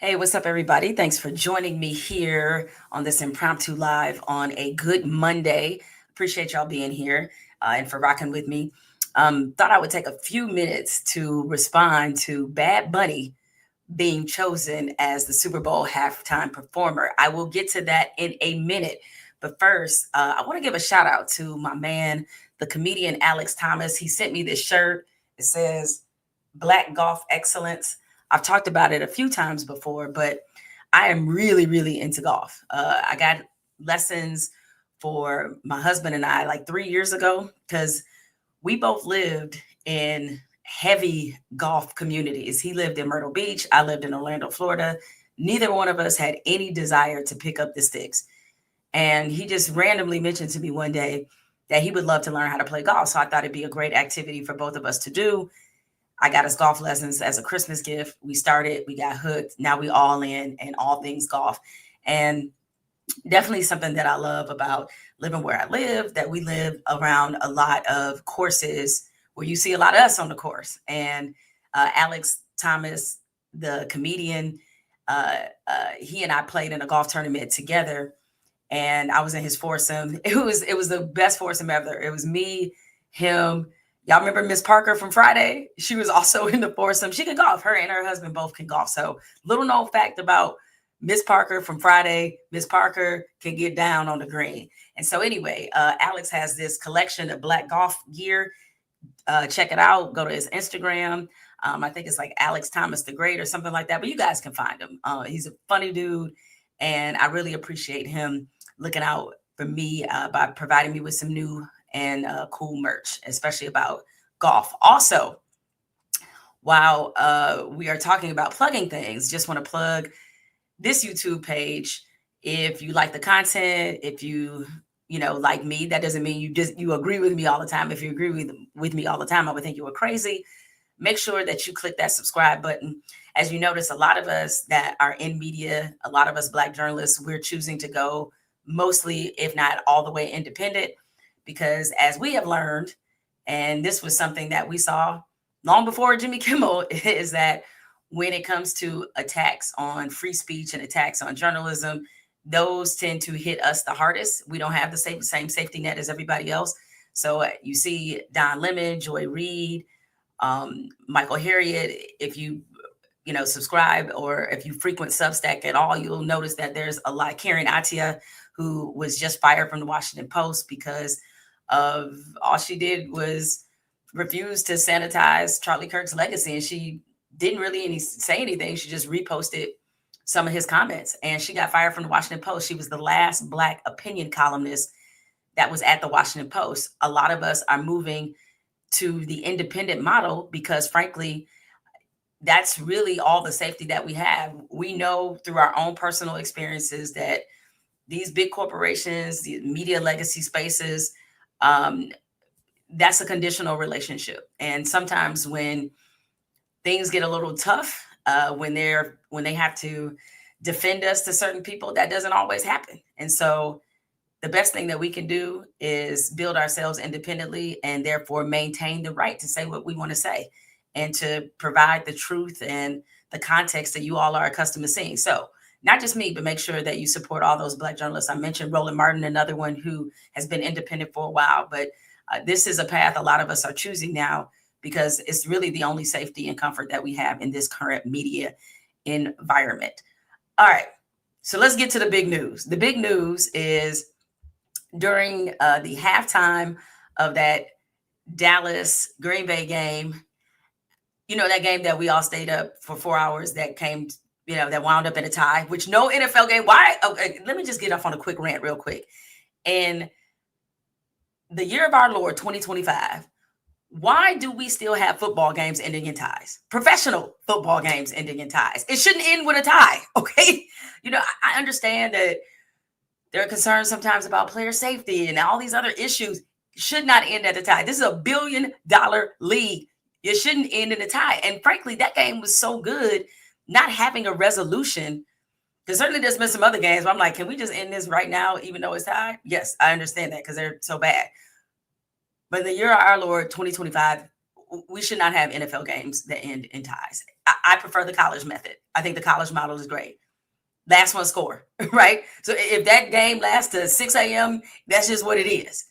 Hey, what's up, everybody? Thanks for joining me here on this impromptu live on a good Monday. Appreciate y'all being here and for rocking with me. Thought I would take a few minutes to respond to Bad Bunny being chosen as the Super Bowl halftime performer. I will get to that in a minute. But first, I want to give a shout out to my man, the comedian Alex Thomas. He sent me this shirt. It says Black Golf Excellence. I've talked about it a few times before, but I am really, really into golf. I got lessons for my husband and I like 3 years ago because we both lived in heavy golf communities. He lived in Myrtle Beach. I lived in Orlando, Florida. Neither one of us had any desire to pick up the sticks. And he just randomly mentioned to me one day that he would love to learn how to play golf. So I thought it'd be a great activity for both of us to do. I got us golf lessons as a Christmas gift. We started, we got hooked. Now we all in and all things golf. And definitely something that I love about living where I live, that we live around a lot of courses where you see a lot of us on the course. And Alex Thomas, the comedian, he and I played in a golf tournament together, and I was in his foursome. It was the best foursome ever. It was me, him. Y'all remember Miss Parker from Friday? She was also in the foursome. She can golf. Her and her husband both can golf. So little known fact about Miss Parker from Friday, Miss Parker can get down on the green. And so anyway, Alex has this collection of black golf gear. Check it out. Go to his Instagram. I think it's like Alex Thomas the Great or something like that. But you guys can find him. He's a funny dude, and I really appreciate him looking out for me by providing me with some new and cool merch, especially about golf. Also, while we are talking about plugging things, just want to plug this YouTube page. If you like the content, if you know, like me, that doesn't mean you agree with me all the time. If you agree with me all the time, I would think you were crazy. Make sure that you click that subscribe button. As you notice, a lot of us that are in media, a lot of us Black journalists, we're choosing to go mostly, if not all the way independent, because as we have learned, and this was something that we saw long before Jimmy Kimmel, is that when it comes to attacks on free speech and attacks on journalism, those tend to hit us the hardest. We don't have the same safety net as everybody else. So you see Don Lemon, Joy Reid, Michael Harriet. If you know, subscribe, or if you frequent Substack at all, you'll notice that there's a lot. Karen Atia, who was just fired from the Washington Post because of all she did was refuse to sanitize Charlie Kirk's legacy, and she didn't really say anything. She just reposted some of his comments, and she got fired from the Washington Post. She was the last Black opinion columnist that was at the Washington Post. A lot of us are moving to the independent model because, frankly, that's really all the safety that we have. We know through our own personal experiences that these big corporations, the media legacy spaces, that's a conditional relationship. And sometimes when things get a little tough, when they have to defend us to certain people, that doesn't always happen. And so the best thing that we can do is build ourselves independently and therefore maintain the right to say what we want to say and to provide the truth and the context that you all are accustomed to seeing. So not just me, but make sure that you support all those Black journalists. I mentioned Roland Martin, another one who has been independent for a while, but this is a path a lot of us are choosing now because it's really the only safety and comfort that we have in this current media environment. All right, so let's get to the big news. The big news is during the halftime of that Dallas Green Bay game, you know, that game that we all stayed up for 4 hours that came, you know, that wound up in a tie, which no NFL game. Why? Okay, let me just get off on a quick rant real quick. In the year of our Lord, 2025, why do we still have football games ending in ties? Professional football games ending in ties. It shouldn't end with a tie, okay? You know, I understand that there are concerns sometimes about player safety and all these other issues. Should not end at a tie. This is $1 billion league. It shouldn't end in a tie. And frankly, that game was so good, not having a resolution. Because certainly there's been some other games where I'm like, can we just end this right now, even though it's tied? Yes, I understand that because they're so bad. But in the year of our Lord, 2025, we should not have NFL games that end in ties. I prefer the college method. I think the college model is great. Last one score, right? So if that game lasts to 6 a.m., that's just what it is.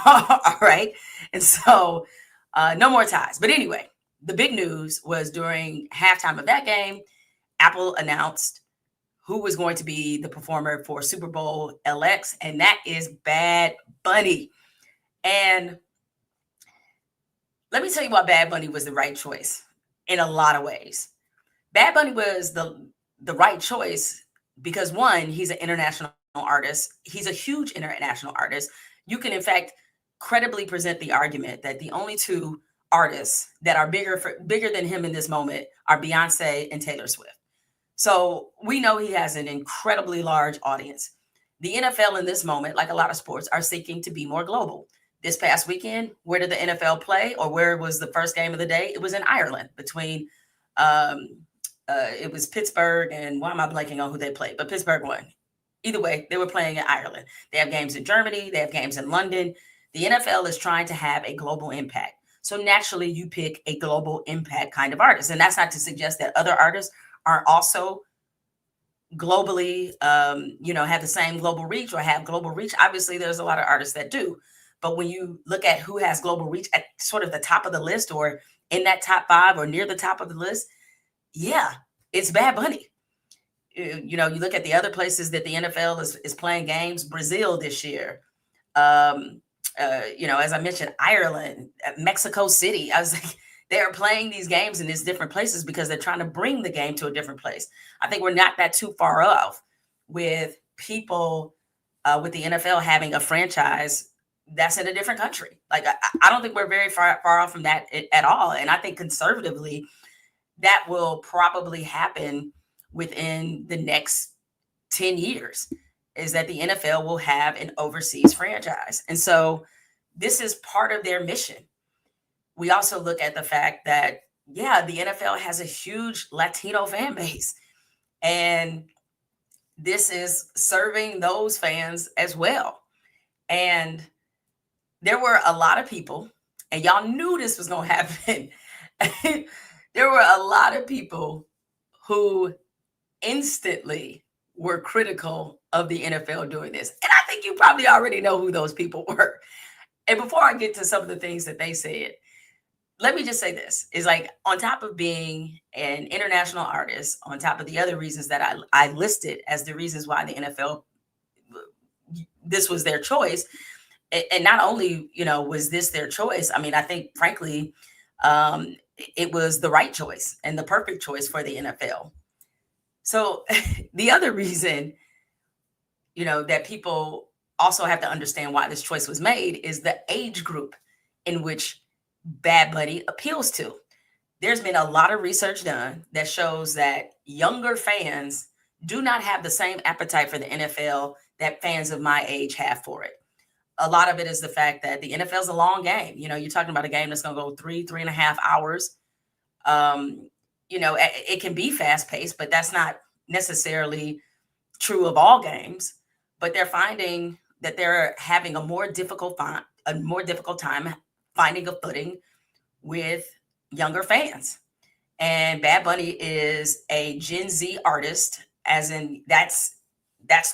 All right. And so no more ties. But anyway, the big news was during halftime of that game, Apple announced who was going to be the performer for Super Bowl LX, and that is Bad Bunny. And let me tell you why Bad Bunny was the right choice in a lot of ways. Bad Bunny was the right choice because, one, he's an international artist. He's a huge international artist. You can, in fact, credibly present the argument that the only two artists that are bigger than him in this moment are Beyonce and Taylor Swift. So we know he has an incredibly large audience. The NFL in this moment, like a lot of sports, are seeking to be more global. This past weekend, where did the NFL play, or where was the first game of the day? It was in Ireland between it was Pittsburgh and why am I blanking on who they played? But Pittsburgh won. Either way, they were playing in Ireland. They have games in Germany. They have games in London. The NFL is trying to have a global impact. So naturally, you pick a global impact kind of artist. And that's not to suggest that other artists are also globally, have the same global reach or have global reach. Obviously, there's a lot of artists that do. But when you look at who has global reach at sort of the top of the list or in that top 5 or near the top of the list, yeah, it's Bad Bunny. You look at the other places that the NFL is playing games. Brazil this year, as I mentioned, Ireland, Mexico City. I was like, they are playing these games in these different places because they're trying to bring the game to a different place. I think we're not that too far off with people with the NFL having a franchise that's in a different country. Like, I don't think we're very far off from that at all. And I think conservatively, that will probably happen within the next 10 years, is that the NFL will have an overseas franchise. And so this is part of their mission. We also look at the fact that, yeah, the NFL has a huge Latino fan base. And this is serving those fans as well. And there were a lot of people, and y'all knew this was going to happen. There were a lot of people who instantly were critical of the NFL doing this. And I think you probably already know who those people were. And before I get to some of the things that they said, let me just say this is like, on top of being an international artist, on top of the other reasons that I listed as the reasons why the NFL, this was their choice. And not only, was this their choice, I mean, I think, frankly, it was the right choice and the perfect choice for the NFL. So the other reason, that people also have to understand why this choice was made is the age group in which Bad Bunny appeals to. There's been a lot of research done that shows that younger fans do not have the same appetite for the NFL that fans of my age have for it. A lot of it is the fact that the NFL is a long game. You're talking about a game that's going to go 3.5 hours. It can be fast paced, but that's not necessarily true of all games. But they're finding that they're having a more difficult time finding a footing with younger fans. And Bad Bunny is a Gen Z artist, as in that's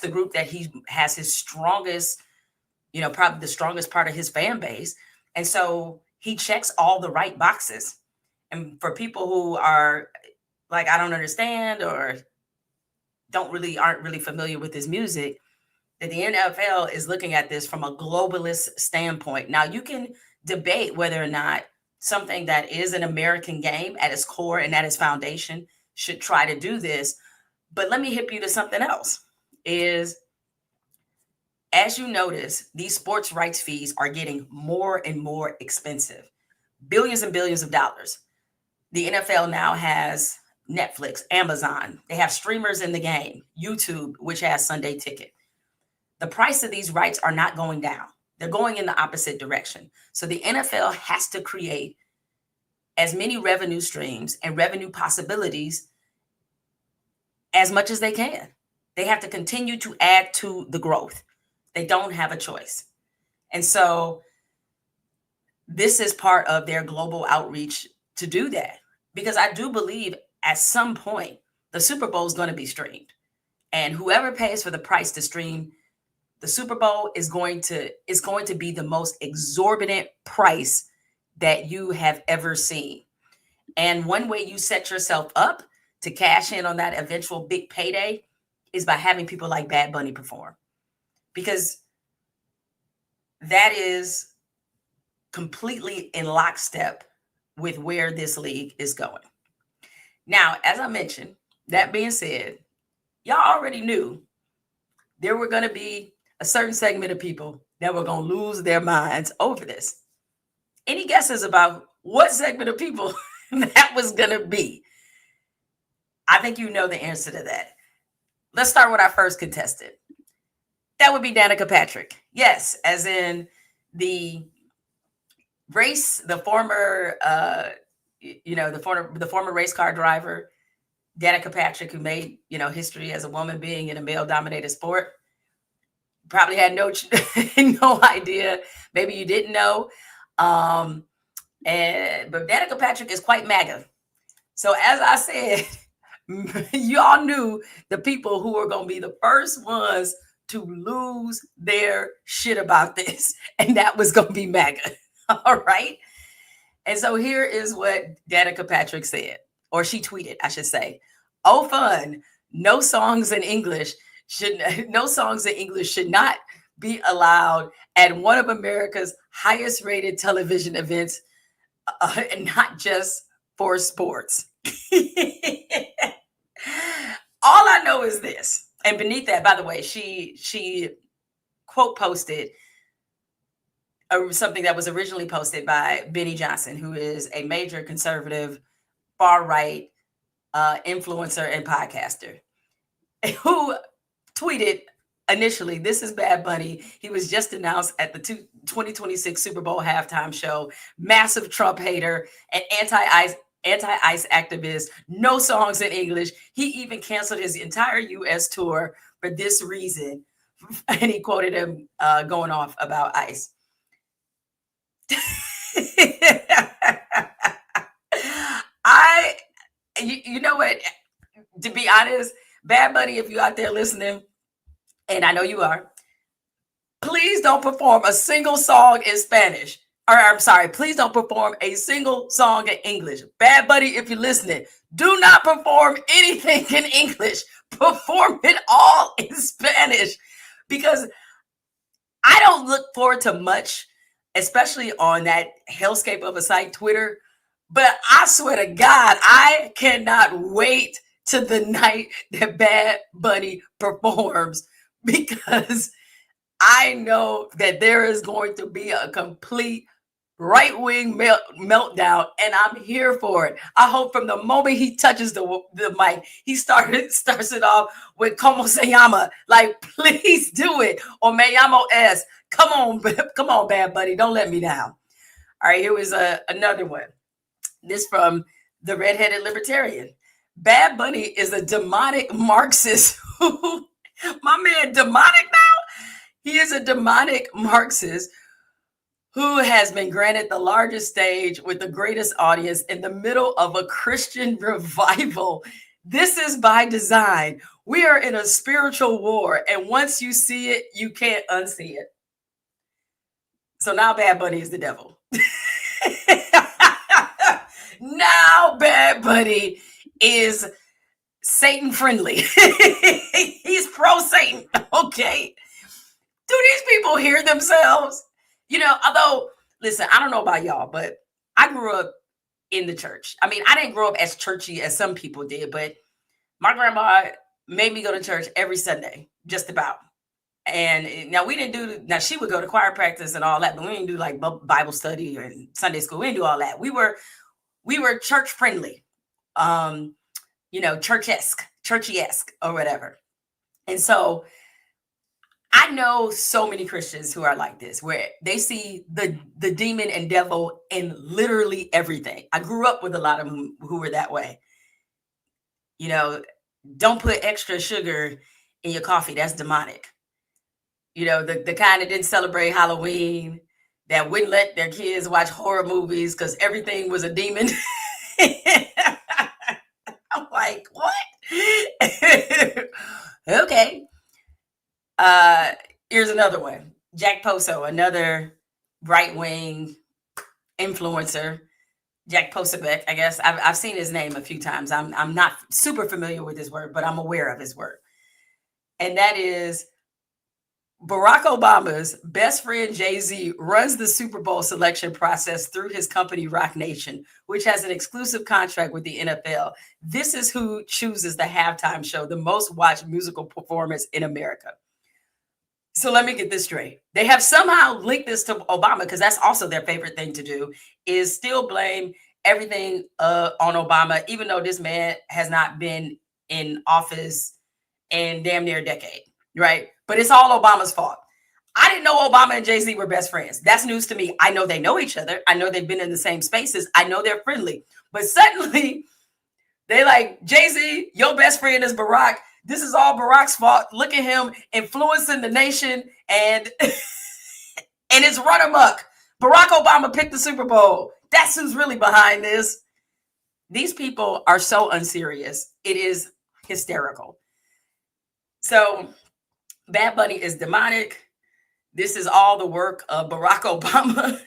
the group that he has his strongest, probably the strongest part of his fan base. And so he checks all the right boxes. And for people who are like, I don't understand or aren't really familiar with his music, that the NFL is looking at this from a globalist standpoint. Now, you can debate whether or not something that is an American game at its core and at its foundation should try to do this. But let me hip you to something else is, as you notice, these sports rights fees are getting more and more expensive, billions and billions of dollars. The NFL now has Netflix, Amazon. They have streamers in the game, YouTube, which has Sunday Ticket. The price of these rights are not going down. They're going in the opposite direction. So the NFL has to create as many revenue streams and revenue possibilities as much as they can. They have to continue to add to the growth. They don't have a choice. And so this is part of their global outreach to do that. Because I do believe at some point the Super Bowl is going to be streamed. And whoever pays for the price to stream the Super Bowl is going to be the most exorbitant price that you have ever seen. And one way you set yourself up to cash in on that eventual big payday is by having people like Bad Bunny perform. Because that is completely in lockstep with where this league is going. Now, as I mentioned, that being said, y'all already knew there were going to be a certain segment of people that were going to lose their minds over this. Any guesses about what segment of people that was going to be? I think you know the answer to that. Let's start with our first contestant. That would be Danica Patrick. Yes, as in the former race car driver, Danica Patrick, who made, history as a woman being in a male-dominated sport. Probably had no idea. Maybe you didn't know. But Danica Patrick is quite MAGA. So as I said, y'all knew the people who were going to be the first ones to lose their shit about this, and that was going to be MAGA. All right. And so here is what Danica Patrick said, or she tweeted, I should say. Oh, fun. No songs in English should not be allowed at one of America's highest rated television events, and not just for sports. All I know is this. And beneath that, by the way, she quote posted something that was originally posted by Benny Johnson, who is a major conservative, far-right influencer and podcaster, who tweeted initially, "This is Bad Bunny. He was just announced at the 2026 Super Bowl halftime show. Massive Trump hater and anti-ICE activist. No songs in English. He even canceled his entire U.S. tour for this reason." And he quoted him going off about ICE. You know what? To be honest, Bad Bunny, if you're out there listening, and I know you are, please don't perform a single song in Spanish. Or I'm sorry, please don't perform a single song in English. Bad Bunny, if you're listening, do not perform anything in English. Perform it all in Spanish, because I don't look forward to much, especially on that hellscape of a site, Twitter. But I swear to God, I cannot wait to the night that Bad Bunny performs, because I know that there is going to be a complete right-wing meltdown, and I'm here for it. I hope from the moment he touches the mic, he starts it off with "Como se llama?" Like, please do it. Or "Me llamo S." Come on, Bad Bunny. Don't let me down. All right, here was another one. This from the redheaded libertarian. Bad Bunny is a demonic Marxist. My man, demonic now? He is a demonic Marxist who has been granted the largest stage with the greatest audience in the middle of a Christian revival. This is by design. We are in a spiritual war, and once you see it, you can't unsee it. So now Bad Bunny is the devil. Now Bad Bunny is Satan friendly. He's pro-Satan. Okay. Do these people hear themselves? Although, listen, I don't know about y'all, but I grew up in the church. I mean, I didn't grow up as churchy as some people did, but my grandma made me go to church every Sunday, just about. And now she would go to choir practice and all that, but we didn't do like Bible study or Sunday school. We didn't do all that. We were church friendly, churchy-esque or whatever. And so I know so many Christians who are like this, where they see the demon and devil in literally everything. I grew up with a lot of them who were that way. Don't put extra sugar in your coffee. That's demonic. The kind that didn't celebrate Halloween, that wouldn't let their kids watch horror movies because everything was a demon. I'm like, what? Okay. Here's another one. Jack Poso, another right-wing influencer. Jack Posobiec, I guess. I've seen his name a few times. I'm not super familiar with his work, but I'm aware of his work. And that is Barack Obama's best friend, Jay-Z, runs the Super Bowl selection process through his company, Roc Nation, which has an exclusive contract with the NFL. This is who chooses the halftime show, the most watched musical performance in America. So let me get this straight. They have somehow linked this to Obama, because that's also their favorite thing to do, is still blame everything on Obama, even though this man has not been in office in damn near a decade, right? But it's all Obama's fault. I didn't know Obama and Jay-Z were best friends. That's news to me. I know they know each other. I know they've been in the same spaces. I know they're friendly. But suddenly, they like, Jay-Z, your best friend is Barack. This is all Barack's fault. Look at him influencing the nation, and and it's run amok. Barack Obama picked the Super Bowl. That's who's really behind this. These people are so unserious. It is hysterical. So Bad Bunny is demonic. This is all the work of Barack Obama.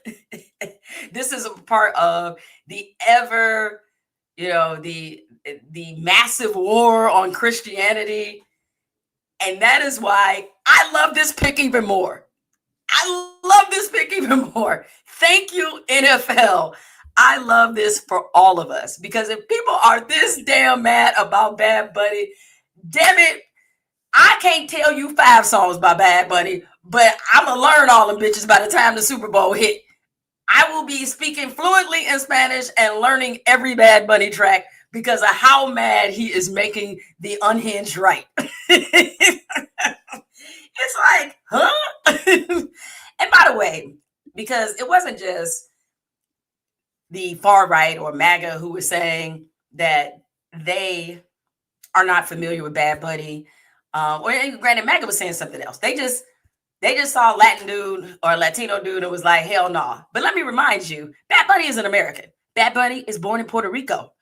This is a part of the ever, the massive war on Christianity. And that is why I love this pick even more. I love this pick even more. Thank you, NFL. I love this for all of us, because if people are this damn mad about Bad Bunny, damn it, I can't tell you 5 songs by Bad Bunny, but I'm going to learn all them bitches by the time the Super Bowl hit. I will be speaking fluently in Spanish and learning every Bad Bunny track because of how mad he is making the unhinged right. It's like, huh? And by the way, because it wasn't just the far right or MAGA who was saying that they are not familiar with Bad Bunny. Or granted, MAGA was saying something else. They just saw a Latin dude or a Latino dude and was like, hell no. Nah. But let me remind you, Bad Bunny is an American. Bad Bunny is born in Puerto Rico.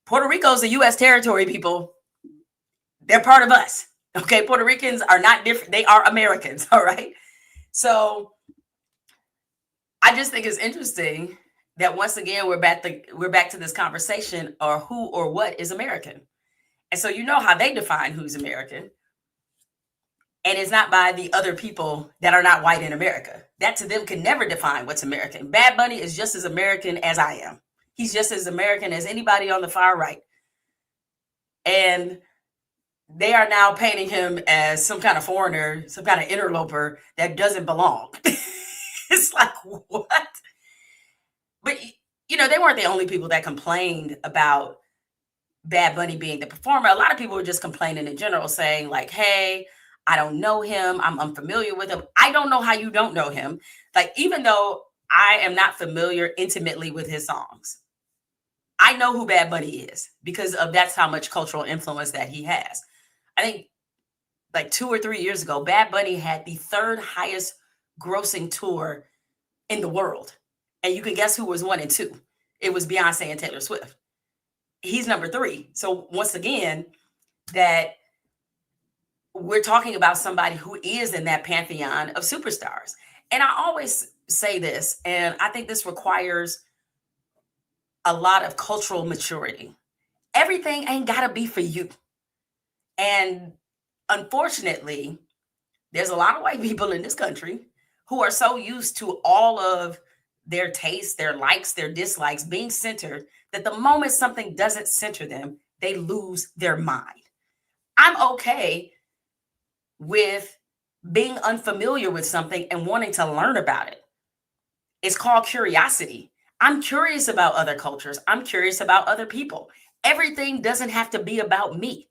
Puerto Rico is a U.S. territory, people. They're part of us. Okay, Puerto Ricans are not different. They are Americans, all right? So I just think it's interesting that once again we're back to this conversation, or who or what is American. And so you know how they define who's American. And it's not by the other people that are not white in America. That to them can never define what's American. Bad Bunny is just as American as I am. He's just as American as anybody on the far right. And they are now painting him as some kind of foreigner, some kind of interloper that doesn't belong. It's like, what? But, they weren't the only people that complained about Bad Bunny being the performer. A lot of people were just complaining in general, saying like, hey, I don't know him. I'm unfamiliar with him. I don't know how you don't know him. Like, even though I am not familiar intimately with his songs, I know who Bad Bunny is because of that's how much cultural influence that he has. I think like 2 or 3 years ago, Bad Bunny had the 3rd highest grossing tour in the world. And you can guess who was 1 and 2. It was Beyonce and Taylor Swift. He's number 3. So once again, that we're talking about somebody who is in that pantheon of superstars. And I always say this, and I think this requires a lot of cultural maturity. Everything ain't got to be for you. And unfortunately, there's a lot of white people in this country who are so used to all of their tastes, their likes, their dislikes being centered that the moment something doesn't center them, they lose their mind. I'm okay with being unfamiliar with something and wanting to learn about it. It's called curiosity. I'm curious about other cultures. I'm curious about other people. Everything doesn't have to be about me.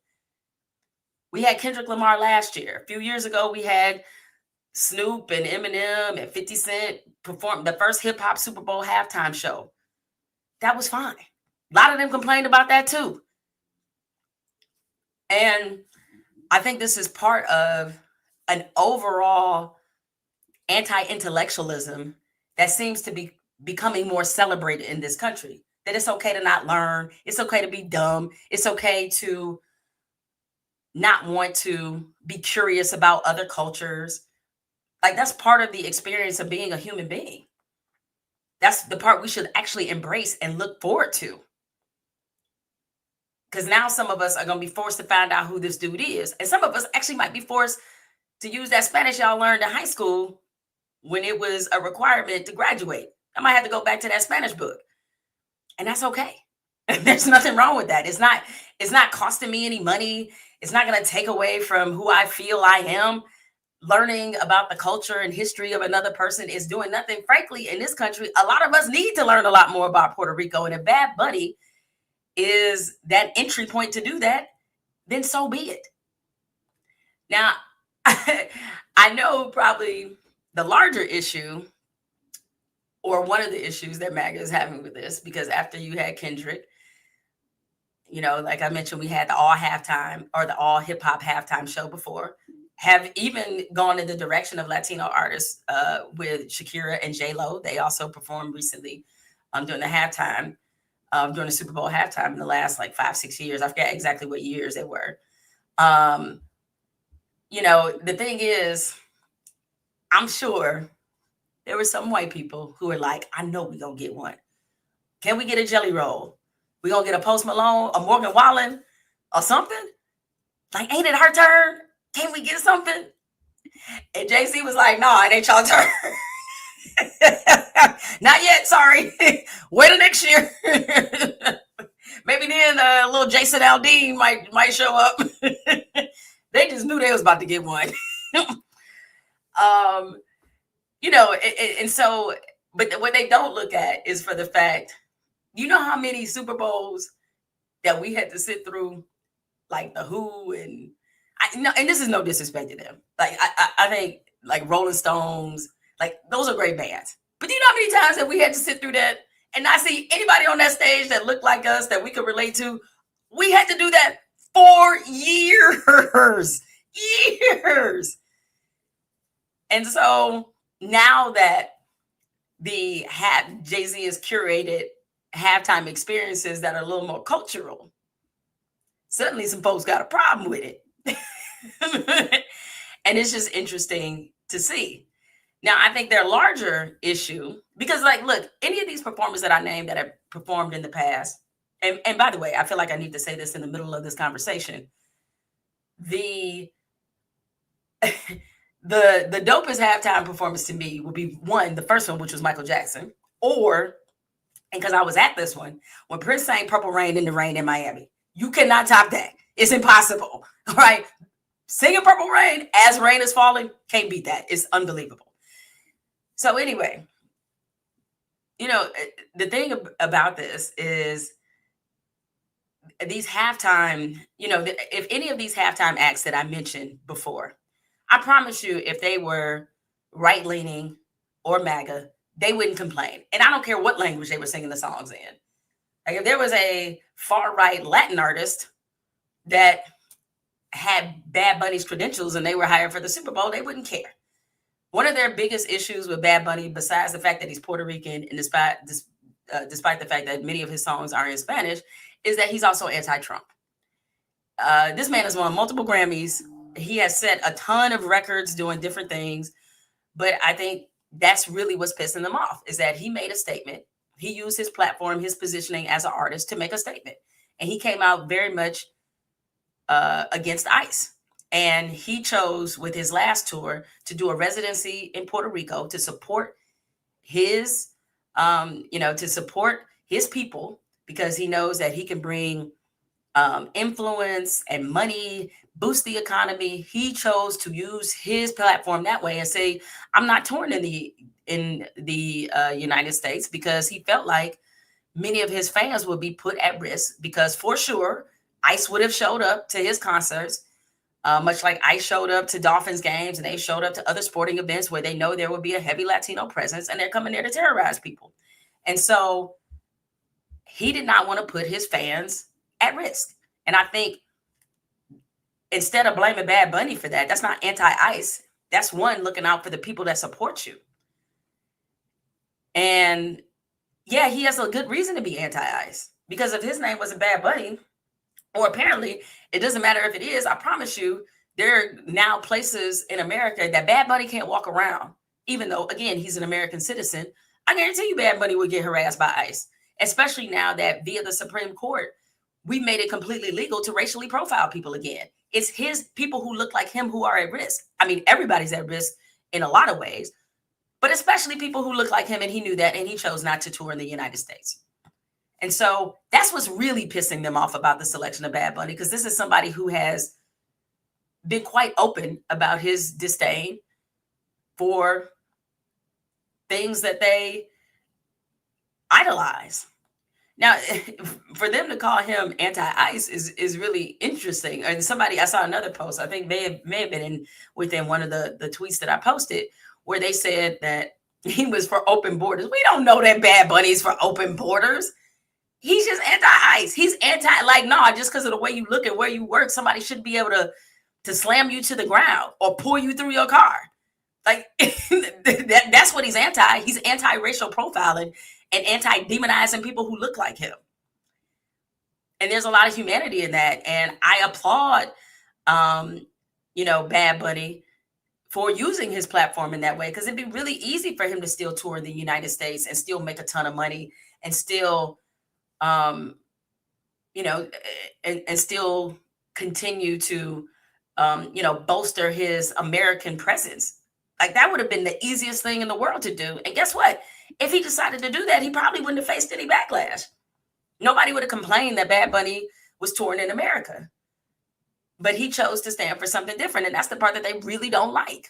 We had Kendrick Lamar last year. A few years ago, we had Snoop and Eminem and 50 Cent perform the first hip hop Super Bowl halftime show. That was fine. A lot of them complained about that too. And I think this is part of an overall anti-intellectualism that seems to be becoming more celebrated in this country. That it's okay to not learn. It's okay to be dumb. It's okay to not want to be curious about other cultures. Like, that's part of the experience of being a human being. That's the part we should actually embrace and look forward to. Because now some of us are going to be forced to find out who this dude is. And some of us actually might be forced to use that Spanish y'all learned in high school when it was a requirement to graduate. I might have to go back to that Spanish book. And that's okay. There's nothing wrong with that. It's not costing me any money. It's not going to take away from who I feel I am. Learning about the culture and history of another person is doing nothing. Frankly, in this country, a lot of us need to learn a lot more about Puerto Rico. And if Bad Bunny is that entry point to do that, then so be it. Now, I know probably the larger issue, or one of the issues that MAGA is having with this, because after you had Kendrick, like I mentioned, we had the all halftime or the all hip hop halftime show before, have even gone in the direction of Latino artists with Shakira and J-Lo. They also performed recently during the halftime, during the Super Bowl halftime in the last like 5-6 years. I forget exactly what years they were. The thing is, I'm sure there were some white people who were like, I know we're going to get one. Can we get a Jelly Roll? We going to get a Post Malone, a Morgan Wallen, or something? Like, ain't it her turn? Can we get something? And JC was like, no, it ain't y'all turn. Not yet, sorry. Wait till next year. Maybe then a little Jason Aldean might show up. They just knew they was about to get one. And so, but what they don't look at is for the fact, how many Super Bowls that we had to sit through, like the Who, and this is no disrespect to them. Like I think like Rolling Stones, like those are great bands. But do you know how many times that we had to sit through that and not see anybody on that stage that looked like us that we could relate to? We had to do that for years. And so now that Jay-Z has curated halftime experiences that are a little more cultural, suddenly some folks got a problem with it. And it's just interesting to see. Now, I think their larger issue, because like, look, any of these performers that I named that have performed in the past, and by the way, I feel like I need to say this in the middle of this conversation. The dopest halftime performance to me would be the first one, which was Michael Jackson, and because I was at this one, when Prince sang Purple Rain in the Rain in Miami. You cannot top that. It's impossible, right? Singing Purple Rain as rain is falling, can't beat that. It's unbelievable. So anyway, the thing about this is these halftime, if any of these halftime acts that I mentioned before, I promise you, if they were right-leaning or MAGA, they wouldn't complain. And I don't care what language they were singing the songs in. Like if there was a far-right Latin artist that had Bad Bunny's credentials and they were hired for the Super Bowl, they wouldn't care. One of their biggest issues with Bad Bunny, besides the fact that he's Puerto Rican and despite the fact that many of his songs are in Spanish, is that he's also anti-Trump. This man has won multiple Grammys. He has set a ton of records doing different things. But I think that's really what's pissing them off, is that he made a statement. He used his platform, his positioning as an artist to make a statement. And he came out very much against ICE. And he chose with his last tour to do a residency in Puerto Rico to support his, to support his people, because he knows that he can bring influence and money, boost the economy. He chose to use his platform that way and say, I'm not touring in the United States, because he felt like many of his fans would be put at risk, because for sure ICE would have showed up to his concerts, much like ICE showed up to Dolphins games and they showed up to other sporting events where they know there will be a heavy Latino presence, and they're coming there to terrorize people. And so he did not want to put his fans at risk. And I think instead of blaming Bad Bunny for that, that's not anti-ICE. That's one, looking out for the people that support you. And yeah, he has a good reason to be anti-ICE, because if his name wasn't Bad Bunny, or apparently it doesn't matter if it is, I promise you, there are now places in America that Bad Bunny can't walk around, even though, again, he's an American citizen. I guarantee you Bad Bunny would get harassed by ICE, especially now that via the Supreme Court, we made it completely legal to racially profile people again. It's his people who look like him who are at risk. I mean, everybody's at risk in a lot of ways, but especially people who look like him. And he knew that, and he chose not to tour in the United States. And so that's what's really pissing them off about the selection of Bad Bunny, because this is somebody who has been quite open about his disdain for things that they idolize. Now, for them to call him anti-ICE is really interesting. And somebody, I saw another post, I think may have been within one of the tweets that I posted, where they said that he was for open borders. We don't know that Bad Bunny's for open borders. He's just anti-ICE. He's just because of the way you look at where you work, somebody should be able to slam you to the ground or pull you through your car. Like that's what he's anti. He's anti-racial profiling and anti-demonizing people who look like him. And there's a lot of humanity in that. And I applaud, Bad Bunny for using his platform in that way, because it'd be really easy for him to still tour in the United States and still make a ton of money and still, and still continue to, bolster his American presence. Like that would have been the easiest thing in the world to do. And guess what? If he decided to do that, he probably wouldn't have faced any backlash. Nobody would have complained that Bad Bunny was touring in America. But he chose to stand for something different. And that's the part that they really don't like.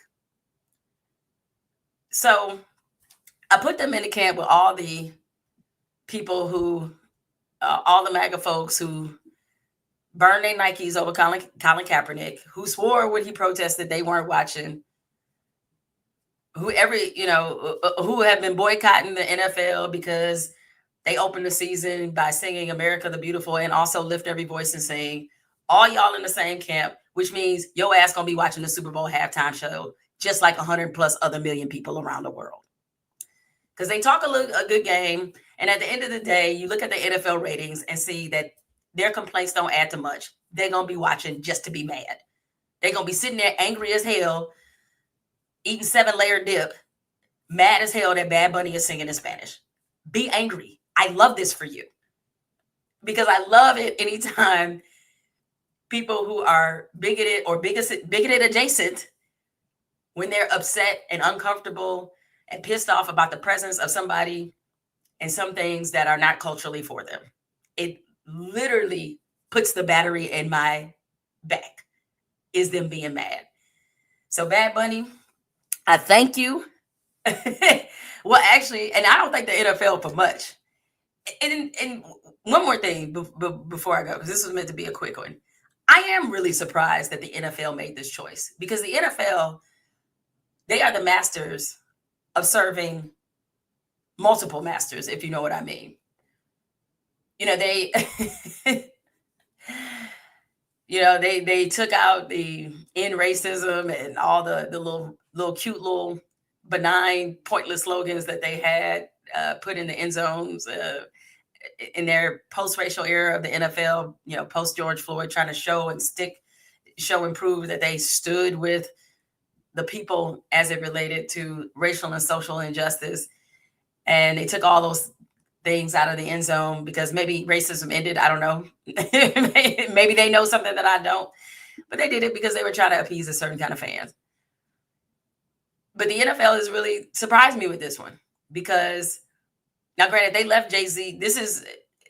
So I put them in the camp with all the people who, all the MAGA folks who burned their Nikes over Colin Kaepernick, who swore when he protested they weren't watching, who have been boycotting the NFL because they opened the season by singing America the Beautiful and also lift every voice and sing. All y'all in the same camp, which means your ass gonna be watching the Super Bowl halftime show just like 100 plus other million people around the world. Because they talk a good game, and at the end of the day, you look at the NFL ratings and see that their complaints don't add to much. They're gonna be watching just to be mad. They're gonna be sitting there angry as hell, eating 7-layer dip, mad as hell that Bad Bunny is singing in Spanish. Be angry. I love this for you. Because I love it anytime people who are bigoted or bigoted adjacent, when they're upset and uncomfortable and pissed off about the presence of somebody and some things that are not culturally for them. It literally puts the battery in my back, is them being mad. So Bad Bunny, I thank you. Well, actually, and I don't thank the NFL for much. And one more thing before I go, because this was meant to be a quick one. I am really surprised that the NFL made this choice, because the NFL, they are the masters of serving multiple masters, if you know what I mean. They they took out the end racism and all the little cute little benign pointless slogans that they had put in the end zones in their post-racial era of the NFL, post George Floyd, trying to show and prove that they stood with the people as it related to racial and social injustice. And they took all those things out of the end zone because maybe racism ended. I don't know. Maybe they know something that I don't. But they did it because they were trying to appease a certain kind of fans. But the NFL has really surprised me with this one, because now, granted, they left Jay-Z.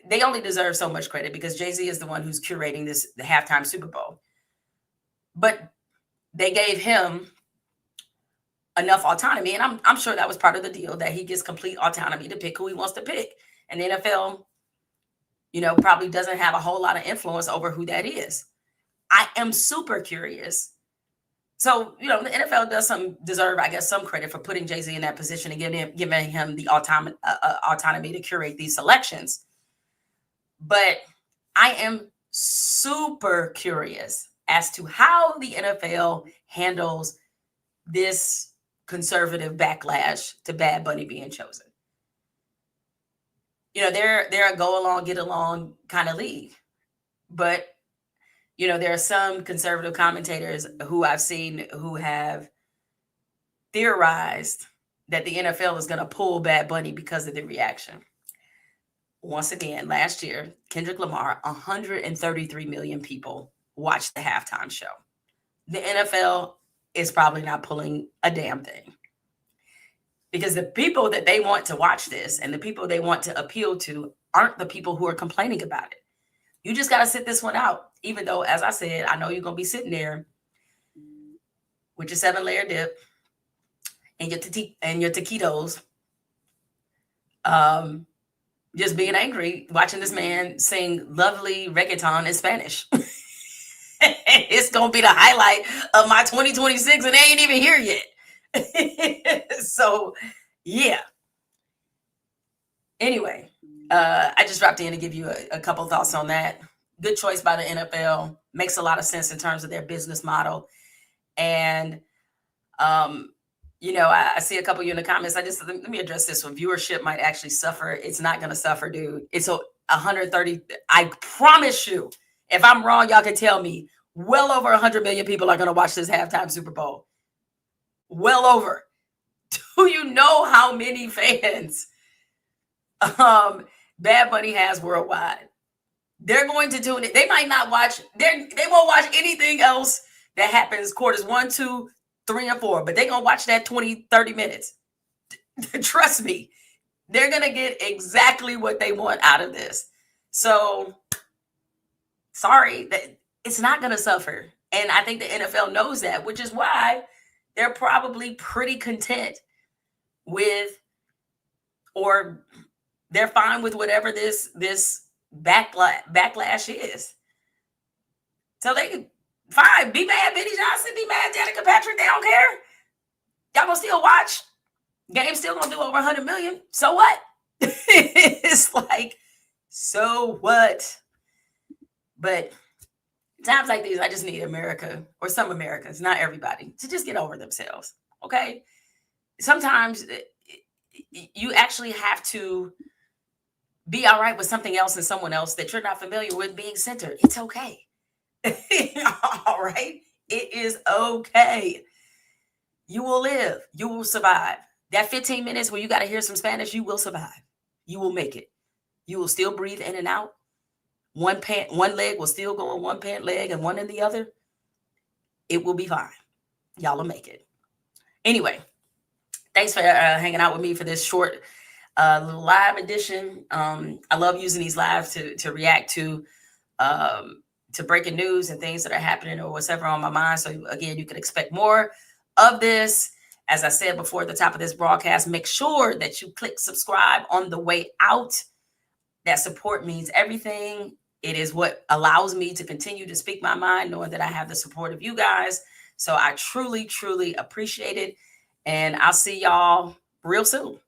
They only deserve so much credit because Jay-Z is the one who's curating the halftime Super Bowl. But they gave him enough autonomy, and I'm sure that was part of the deal, that he gets complete autonomy to pick who he wants to pick. And the NFL, probably doesn't have a whole lot of influence over who that is. I am super curious. So, the NFL does deserve, I guess, some credit for putting Jay-Z in that position and giving him the autonomy to curate these selections. But I am super curious as to how the NFL handles this conservative backlash to Bad Bunny being chosen. they're a go along, get along kind of league. But, there are some conservative commentators who I've seen who have theorized that the NFL is going to pull Bad Bunny because of the reaction. Once again, last year, Kendrick Lamar, 133 million people watched the halftime show. The NFL is probably not pulling a damn thing, because the people that they want to watch this and the people they want to appeal to aren't the people who are complaining about it. You just got to sit this one out, even though, as I said, I know you're going to be sitting there with your 7-layer dip and your taquitos, just being angry, watching this man sing lovely reggaeton in Spanish. It's going to be the highlight of my 2026, and they ain't even here yet. So, yeah. Anyway, I just dropped in to give you a couple thoughts on that. Good choice by the NFL. Makes a lot of sense in terms of their business model. And, I see a couple of you in the comments. Let me address this one. Viewership might actually suffer. It's not going to suffer, dude. It's 130. I promise you, if I'm wrong, y'all can tell me. Well over 100 million people are going to watch this halftime Super Bowl. Well over. Do you know how many fans Bad Bunny has worldwide? They're going to tune it. They might not watch. They won't watch anything else that happens quarters 1, 2, 3, and 4. But they're going to watch that 20, 30 minutes. Trust me. They're going to get exactly what they want out of this. So, sorry, that it's not going to suffer. And I think the NFL knows that, which is why they're probably pretty content with, or they're fine with whatever this backlash is. So they can fine be mad Benny Johnson, be mad Danica Patrick. They don't care. Y'all gonna still watch. Game's still gonna do over 100 million. So what? It's like, so what? But times like these, I just need America, or some Americans, not everybody, to just get over themselves. Okay. Sometimes you actually have to be all right with something else and someone else that you're not familiar with being centered. It's okay. All right. It is okay. You will live. You will survive. That 15 minutes where you got to hear some Spanish, you will survive. You will make it. You will still breathe in and out. One leg will still go in one pant leg and one in the other. It will be fine. Y'all will make it. Anyway, thanks for hanging out with me for this short little live edition. I love using these lives to react to breaking news and things that are happening or whatever on my mind. So again, you can expect more of this. As I said before at the top of this broadcast, make sure that you click subscribe on the way out. That support means everything. It is what allows me to continue to speak my mind, knowing that I have the support of you guys. So I truly, truly appreciate it. And I'll see y'all real soon.